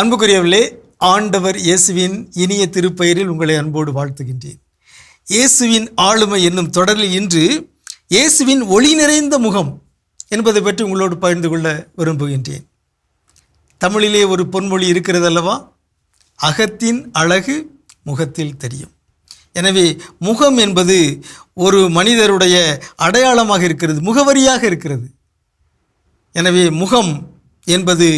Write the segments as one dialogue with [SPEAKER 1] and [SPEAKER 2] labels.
[SPEAKER 1] அன்புக்குரியவர்களே, ஆண்டவர் இயேசுவின் இனிய திருப்பெயரில் உங்களை அன்போடு வாழ்த்துகின்றேன். இயேசுவின் ஆளுமை என்னும் தொடரில் இன்று இயேசுவின் ஒளி நிறைந்த முகம் என்பதை பற்றி உங்களோடு பகிர்ந்து கொள்ள விரும்புகின்றேன். தமிழிலே ஒரு பொன்மொழி இருக்கிறது அல்லவா? அகத்தின் அழகு முகத்தில் தெரியும். எனவே முகம் என்பது ஒரு மனிதருடைய அடையாளமாக இருக்கிறது, முகவரியாக இருக்கிறது. எனவே முகம் என்பது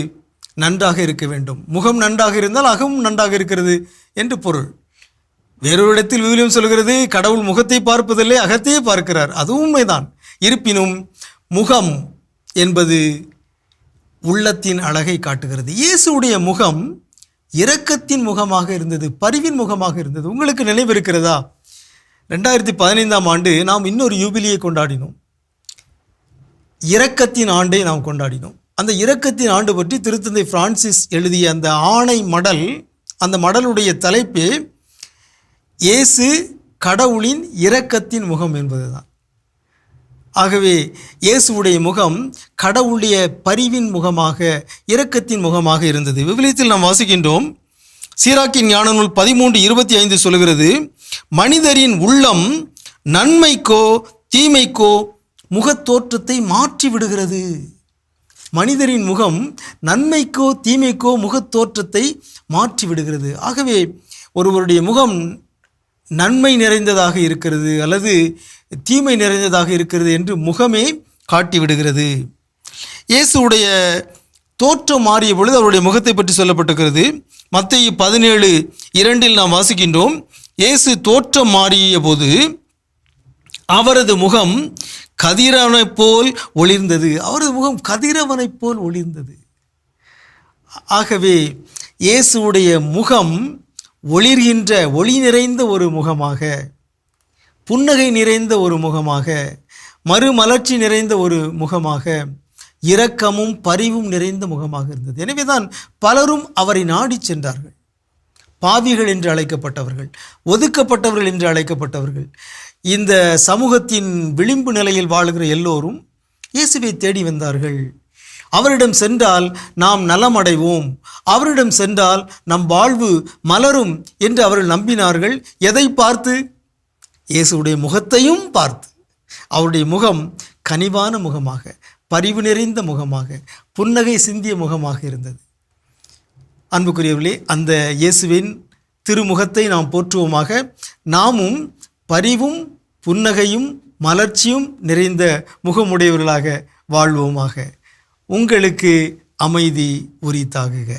[SPEAKER 1] நன்றாக இருக்க வேண்டும். முகம் நன்றாக இருந்தால் அகமும் நன்றாக இருக்கிறது என்று பொருள். வேறொரு இடத்தில் விவிலியம் சொல்கிறது, கடவுள் முகத்தை பார்ப்பதில்லை, அகத்தையே பார்க்கிறார். அதுவும் உண்மைதான். இருப்பினும் முகம் என்பது உள்ளத்தின் அழகை காட்டுகிறது. இயேசுடைய முகம் இரக்கத்தின் முகமாக இருந்தது, பரிவின் முகமாக இருந்தது. உங்களுக்கு நினைவு இருக்கிறதா? 2015ஆம் ஆண்டு நாம் இன்னொரு யூபிலியை கொண்டாடினோம். இரக்கத்தின் ஆண்டை நாம் கொண்டாடினோம். அந்த இரக்கத்தின் ஆண்டு பற்றி திருத்தந்தை பிரான்சிஸ் எழுதிய அந்த ஆணை மடல், அந்த மடலுடைய தலைப்பே இயேசு கடவுளின் இரக்கத்தின் முகம் என்பதுதான். ஆகவே இயேசுடைய முகம் கடவுளுடைய பரிவின் முகமாக, இரக்கத்தின் முகமாக இருந்தது. விவிலியத்தில் நாம் வாசிக்கின்றோம், சீராக்கின் ஞான நூல் 13:25 சொல்கிறது, மனிதரின் உள்ளம் நன்மைக்கோ தீமைக்கோ முகத்தோற்றத்தை மாற்றி விடுகிறது. மனிதரின் முகம் நன்மைக்கோ தீமைக்கோ முகத்தோற்றத்தை மாற்றி விடுகிறது. ஆகவே ஒருவருடைய முகம் நன்மை நிறைந்ததாக இருக்கிறது அல்லது தீமை நிறைந்ததாக இருக்கிறது என்று முகமே காட்டிவிடுகிறது. இயேசுடைய தோற்றம் மாறிய பொழுது அவருடைய முகத்தை பற்றி சொல்லப்பட்டிருக்கிறது. மத்தேயு 17:2 நாம் வாசிக்கின்றோம், இயேசு தோற்றம் மாறிய போது அவரது முகம் கதிரவனைப் போல் ஒளிர்ந்தது. அவரது முகம் கதிரவனைப் போல் ஒளிர்ந்தது. ஆகவே இயேசுடைய முகம் ஒளிர்கின்ற, ஒளி நிறைந்த ஒரு முகமாக, புன்னகை நிறைந்த ஒரு முகமாக, மறுமலர்ச்சி நிறைந்த ஒரு முகமாக, இரக்கமும் பரிவும் நிறைந்த முகமாக இருந்தது. எனவே தான் பலரும் அவரை நாடி சென்றார்கள். பாவிகள் என்று அழைக்கப்பட்டவர்கள், ஒதுக்கப்பட்டவர்கள் என்று அழைக்கப்பட்டவர்கள், இந்த சமூகத்தின் விளிம்பு நிலையில் வாழுகிற எல்லோரும் இயேசுவை தேடி வந்தார்கள். அவரிடம் சென்றால் நாம் நலமடைவோம், அவரிடம் சென்றால் நம் வாழ்வு மலரும் என்று அவர்கள் நம்பினார்கள். எதை பார்த்து? இயேசுடைய முகத்தையும் பார்த்து. அவருடைய முகம் கனிவான முகமாக, பரிவு நிறைந்த முகமாக, புன்னகை சிந்திய முகமாக இருந்தது. அன்புக்குரியவர்களே, அந்த இயேசுவின் திருமுகத்தை நாம் போற்றுவோமாக. நாமும் பரிவும் புன்னகையும் மலர்ச்சியும் நிறைந்த முகமுடையவர்களாக வாழ்வோமாக. உங்களுக்கு அமைதி உரித்தாகுக.